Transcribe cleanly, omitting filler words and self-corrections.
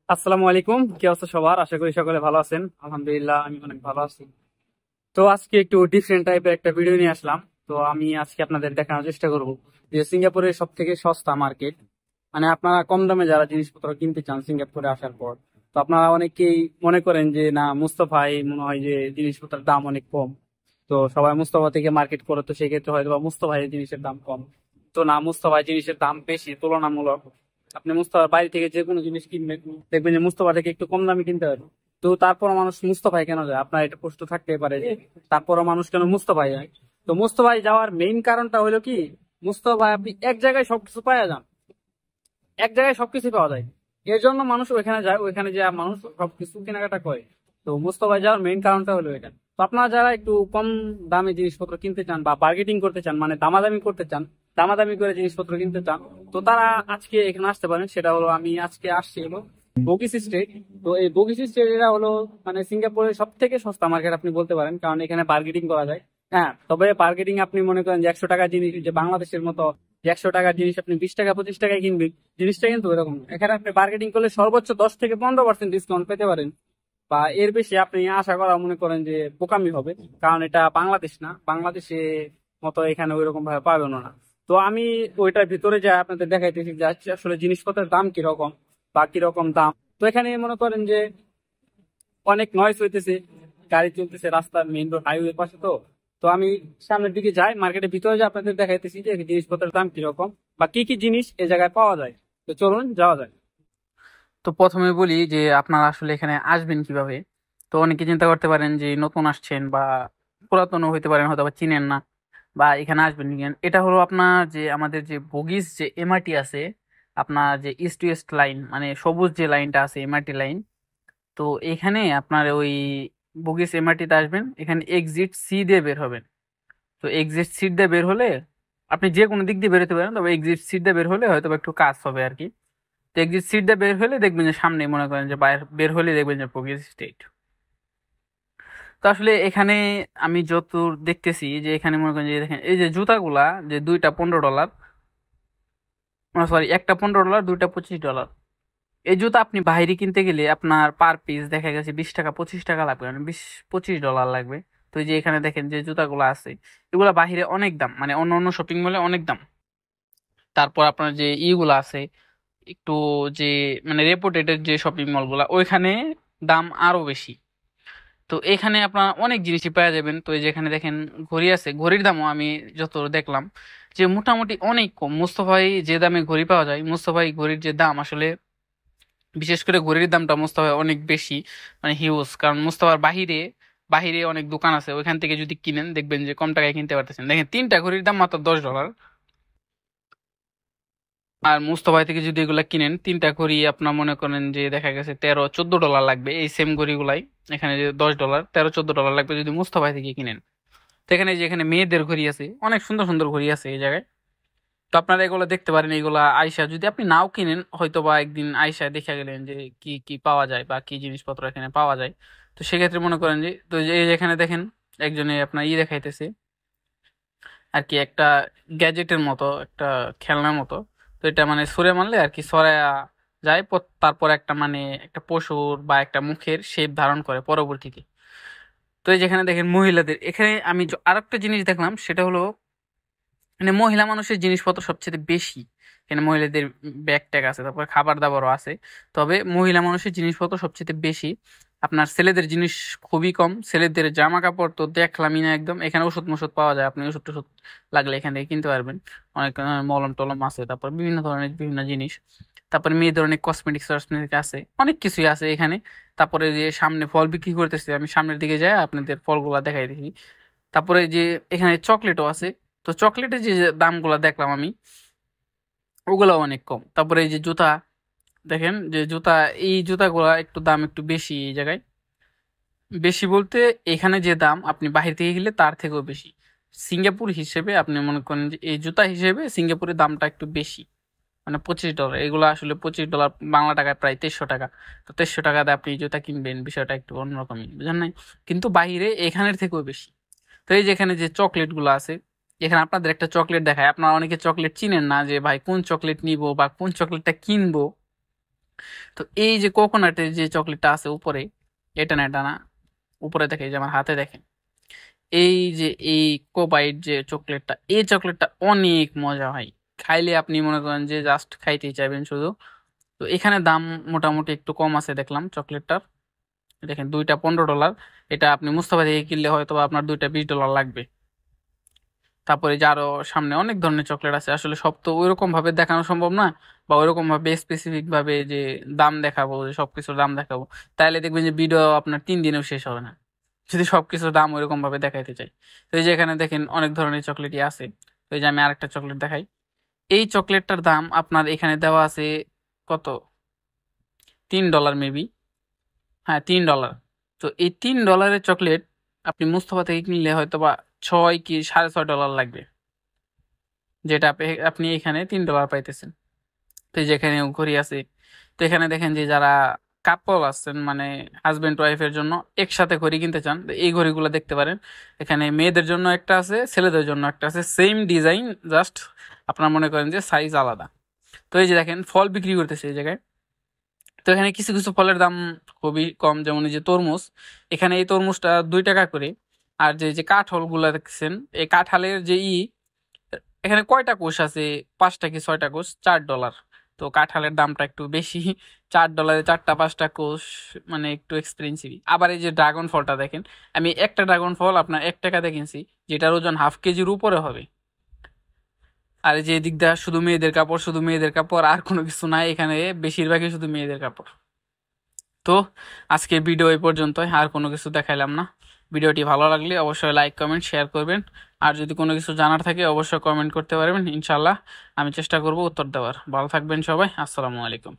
আসসালামু আলাইকুম, কি অবস্থা সবার? আশা করি সকলে ভালো আছেন। আলহামদুলিল্লাহ, আমি অনেক ভালো আছি। তো আজকে একটু ডিফারেন্ট টাইপের একটা ভিডিও নিয়ে আসলাম। তো আমি আজকে আপনাদের দেখানোর চেষ্টা করব যে সিঙ্গাপুরের সব থেকে সস্তা মার্কেট, মানে আপনারা কম দামে যারা জিনিসপত্র কিনতে চান সিঙ্গাপুরে আসার পর। তো আপনারা অনেকেই মনে করেন যে না, মুস্তফাই মনে হয় যে জিনিসপত্রের দাম অনেক কম, তো সবাই মুস্তফা থেকে মার্কেট করে, তো সেক্ষেত্রে হয়তো বা মুস্তফাই জিনিসের দাম কম। তো না, মুস্তফাই জিনিসের দাম বেশি তুলনামূলক। আপনি মুস্তফার বাইরে থেকে যে কোনো জিনিস কিনবেন, দেখবেন যে মুস্তফা থেকে একটু কম দামে কিনতে হবে। তো তারপর মানুষ মুস্তফায় কেন যায়? আপনার এটা প্রশ্ন থাকতে পারে যে তারপরও মানুষ কেন মুস্তফায় যায়? তো মুস্তফায় যাওয়ার মেইন কারণটা হলো কি, মুস্তফায় আপনি এক জায়গায় সবকিছু পাওয়া যান, এক জায়গায় সবকিছু পাওয়া যায়। এর জন্য মানুষ ওইখানে যায়, ওইখানে যে মানুষ সবকিছু কেনাকাটা করে। তো মুস্তফায় যাওয়ার মেইন কারণটা হলো এটা। তো আপনারা যারা একটু কম দামে জিনিসপত্র কিনতে চান বা বার্গেটিং করতে চান, মানে দামাদামি করতে চান, দামাদামি করে জিনিসপত্র কিনতে চান, তো তারা আজকে এখানে আসতে পারেন। সেটা হলো, আমি আজকে আসছি হলো বগিস স্ট্রিট। তো এই বগিস স্ট্রিট এটা হলো মানে সিঙ্গাপুরের সব থেকে সস্তা মার্কেট আপনি বলতে পারেন, কারণ এখানে বার্গেটিং করা যায়। হ্যাঁ, তবে বার্গেটিং আপনি মনে করেন যে 100 টাকার জিনিস যে বাংলাদেশের মতো, যে 100 টাকার জিনিস আপনি 20 টাকা 25 টাকায় কিনবেন, জিনিসটা কিন্তু এরকম না। এখানে আপনি বার্গেটিং করলে সর্বোচ্চ 10 থেকে 15% ডিসকাউন্ট পেতে পারেন, বা এর বেশি আপনি আশা করা মনে করেন যে বোকামি হবে। কারণ এটা বাংলাদেশ না, বাংলাদেশে মতো এখানে ওইরকম ভাবে পাবেন না। তো আমি ওইটার ভিতরে যা আপনাদের দেখাইতেছি যে আসলে জিনিসপত্রের দাম কিরকম বা কিরকম দাম। তো এখানে মনে করেন যে অনেক নয়েজ হইতেছে, গাড়ি চলতেছে রাস্তার মেইন রোড হাইওয়ে পাশে। তো তো আমি সামনের দিকে যাই, মার্কেটের ভিতরে যাই, আপনাদের দেখাইতেছি যে জিনিসপত্রের দাম কিরকম বা কি কি জিনিস এই জায়গায় পাওয়া যায়। তো চলুন যাওয়া যায়। তো প্রথমে বলি যে আপনারা আসলে এখানে আসবেন কিভাবে। তো অনেকে চিন্তা করতে পারেন যে নতুন আসছেন বা পুরাতনও হইতে পারেন, হয়তো বা চিনেন না বা এখানে আসবেন কিনা। এটা হলো আপনার যে আমাদের যে বগিস যে এমআরটি আছে, আপনার যে ইস্ট ওয়েস্ট লাইন, মানে সবুজ যে লাইনটা আছে এমআরটি লাইন। তো এখানে আপনার ওই বগিস এমআরটিতে আসবেন, এখানে এক্সিট সি দিয়ে বের হবেন। তো এক্সিট সিট দিয়ে বের হলে আপনি যে কোনো দিক দিয়ে বেরোতে পারেন, তবে এক্সিট সিট দিয়ে বের হলে হয়তো বা একটু কাজ হবে আর কি। তো এক্সিট সিট দিয়ে বের হলে দেখবেন যে সামনে মনে করেন যে বাইরে বের হলে দেখবেন যে প্রোগ্রেস স্টেট। তো আসলে এখানে আমি যতদূর দেখতেছি যে এখানে মনে করেন যে দেখেন এই যে জুতাগুলা, যে দুইটা $15, সরি একটা $15, দুইটা $25। এই জুতা আপনি বাইরে কিনতে গেলে আপনার পার পিস দেখা গেছে 20 টাকা 25 টাকা লাগবে, মানে 20-25 ডলার লাগবে। তো এই যে এখানে দেখেন যে জুতাগুলো আছে, এগুলা বাহিরে অনেক দাম, মানে অন্য অন্য শপিং মলে অনেক দাম। তারপর আপনার যে ইগুলো আছে একটু, যে মানে রেপুটেড যে শপিং মল গুলা, ওইখানে দাম আরো বেশি। তো এখানে আপনার অনেক জিনিসই পাওয়া যাবেন। তো এই যে এখানে দেখেন ঘড়ি আছে, ঘড়ির দামও আমি যত দেখলাম যে মোটামুটি অনেক কম। মুস্তফাই যে দামে ঘড়ি পাওয়া যায়, মুস্তফাই ঘড়ির যে দাম আসলে, বিশেষ করে ঘড়ির দামটা মুস্তাফায় অনেক বেশি, মানে হিউজ। কারণ মুস্তাফার বাহিরে বাহিরে অনেক দোকান আছে, ওইখান থেকে যদি কিনেন দেখবেন যে কম টাকায় কিনতে পারতেছেন। দেখেন তিনটা ঘড়ির দাম মাত্র $10। আর মুস্তফা থেকে যদি এগুলা কিনেন তিনটা ঘড়ি, আপনার মনে করেন যে দেখা গেছে 13-14 ডলার লাগবে। এই সেম ঘড়িগুলাই এখানে যে $10, 13-14 ডলার লাগবে যদি মুস্তফা থেকে কিনেন। তো এখানে যে এখানে মেয়েদের ঘড়ি আছে, অনেক সুন্দর সুন্দর ঘড়ি আছে এই জায়গায়। তো আপনারা এগুলো দেখতে পারেন। এগুলা আয়সা যদি আপনি নাও কিনেন, হয়তো বা একদিন আয়সা দেখে গেলেন যে কি কি পাওয়া যায় বা কি জিনিসপত্র এখানে পাওয়া যায়। তো সেক্ষেত্রে মনে করেন যে, তো এই যে এখানে দেখেন একজনে আপনার দেখাইতেছে আর কি, একটা গ্যাজেটের মতো, একটা খেলনার মতো। তো এটা মানে ছুঁড়ে মারলে আর কি ছড়ায়া যায়, তারপর একটা মানে একটা পশুর বা একটা মুখের শেপ ধারণ করে পরবর্তীতে। তো এই যেখানে দেখেন মহিলাদের, এখানে আমি আরেকটা জিনিস দেখলাম, সেটা হলো মানে মহিলা মানুষের জিনিসপত্র সবচেয়ে বেশি। এখানে মহিলাদের ব্যাগ ট্যাগ আছে, তারপর খাবার দাবারও আছে। তবে মহিলা মানুষের জিনিসপত্র সবচেয়ে বেশি। আপনার ছেলেদের জিনিস খুবই কম। ছেলেদের জামা কাপড় তো দেখলামই না একদম। এখানে ওষুধ মষুধ পাওয়া যায়, আপনি ওষুধ টষুধ লাগলে এখান থেকে কিনতে পারবেন। অনেক মলম টলম আছে, তারপর বিভিন্ন ধরনের বিভিন্ন জিনিস। তারপরে মেয়েদের অনেক কসমেটিক্স টসমেটিক্স আছে, অনেক কিছুই আছে এখানে। তারপরে যে সামনে ফল বিক্রি করতেছে, আমি সামনের দিকে যাই আপনাদের ফলগুলা দেখাই দেখি। তারপরে যে এখানে চকলেটও আছে। তো চকলেটের যে দামগুলা দেখলাম আমি, ওগুলা অনেক কম। তারপরে এই যে জুতা, দেখেন যে জুতা, এই জুতাগুলা একটু দাম একটু বেশি এই জায়গায়। বেশি বলতে এখানে যে দাম আপনি বাহির থেকে গেলে তার থেকেও বেশি। সিঙ্গাপুর হিসেবে আপনি মনে করেন যে এই জুতা হিসেবে সিঙ্গাপুরের দামটা একটু বেশি, মানে $25। এগুলো আসলে $25 বাংলা টাকায় প্রায় 2300 টাকা। তো 2300 টাকাতে আপনি এই জুতা কিনবেন, বিষয়টা একটু অন্যরকমই, বুঝেন নাই? কিন্তু বাইরে এখানের থেকেও বেশি। তো এই যে এখানে যে চকলেট গুলো আছে, এখানে আপনাদের একটা চকলেট দেখায়। আপনারা অনেকে চকলেট চিনেন না যে ভাই কোন চকলেট নিব বা কোন চকলেটটা কিনবো। তো এই যে কোকোনাটের যে চকলেটটা আছে উপরে, এটা না, উপরে দেখে, এই যে আমার হাতে দেখেন, এই যে এই কোবাইট যে চকলেটটা, এই চকলেটটা অনেক মজা হয়। খাইলে আপনি মনে করেন যে জাস্ট খাইতেই চাইবেন শুধু। তো এখানে দাম মোটামুটি একটু কম আছে দেখলাম চকলেটটার। দেখেন, দুইটা $15। এটা আপনি মুস্তাফা থেকে কিনলে হয়তো বা আপনার দুইটা $20 লাগবে। তারপরে যে আরো সামনে অনেক ধরনের চকলেট আছে, আসলে সব তো ওইরকম ভাবে দেখানো সম্ভব না, বা ওইরকম ভাবে স্পেসিফিক ভাবে যে দাম দেখাবো, যে সবকিছুর দাম দেখাবো, তাইলে দেখবেন যে ভিডিও আপনার 3 দিনেও শেষ হবে না, যদি সবকিছুর দাম ওইরকম ভাবে দেখাইতে চাই। তো এই যে এখানে দেখেন অনেক ধরনের চকলেটই আছে। তো এই যে আমি আরেকটা চকলেট দেখাই। এই চকলেটটার দাম আপনার এখানে দেওয়া আছে কত, $3 মেবি। হ্যাঁ, $3। তো এই $3 চকলেট আপনি মুস্তফা থেকে কিনলে হয়তো বা 6 কি $6.5 লাগবে, যেটা আপনি এখানে $3 পাইতেছেন। তো এই যে এখানে ঘড়ি আছে। তো এখানে দেখেন যে যারা কাপল আছেন, মানে হাজবেন্ড ওয়াইফের জন্য একসাথে ঘড়ি কিনতে চান, তো এই ঘড়িগুলো দেখতে পারেন। এখানে মেয়েদের জন্য একটা আছে, ছেলেদের জন্য একটা আছে, সেম ডিজাইন, জাস্ট আপনার মনে করেন যে সাইজ আলাদা। তো এই যে দেখেন ফল বিক্রি করতেছে এই জায়গায়। তো এখানে কিছু কিছু ফলের দাম খুবই কম, যেমন এই যে তরমুজ। এখানে এই তরমুজটা $2 করে। আর যে যে কাঁঠাল গুলা দেখছেন, এই কাঁঠালের যে এখানে কয়টা কোষ আছে, 5টা কি 6টা কোষ, $4। তো কাঁঠালের দামটা একটু বেশি, $4 4টা 5টা কোষ, মানে একটু এক্সপেন্সিভ। আবার এই যে ড্রাগন ফলটা দেখেন, আমি একটা ড্রাগন ফল আপনার $1 কিনছি, যেটার ওজন হাফ কেজির উপরে হবে। আর এই যে এদিক দিয়ে শুধু মেয়েদের কাপড়, শুধু মেয়েদের কাপড়, আর কোনো কিছু নাই এখানে, বেশিরভাগই শুধু মেয়েদের কাপড়। তো আজকে ভিডিও এই পর্যন্তই, আর কোনো কিছু দেখাইলাম না। ভিডিওটি ভালো লাগলে অবশ্যই লাইক কমেন্ট শেয়ার করবেন। আর যদি কোনো কিছু জানার থাকে অবশ্যই কমেন্ট করতে পারবেন, ইনশাল্লাহ আমি চেষ্টা করব উত্তর দেওয়ার। ভালো থাকবেন সবাই, আসসালামু আলাইকুম।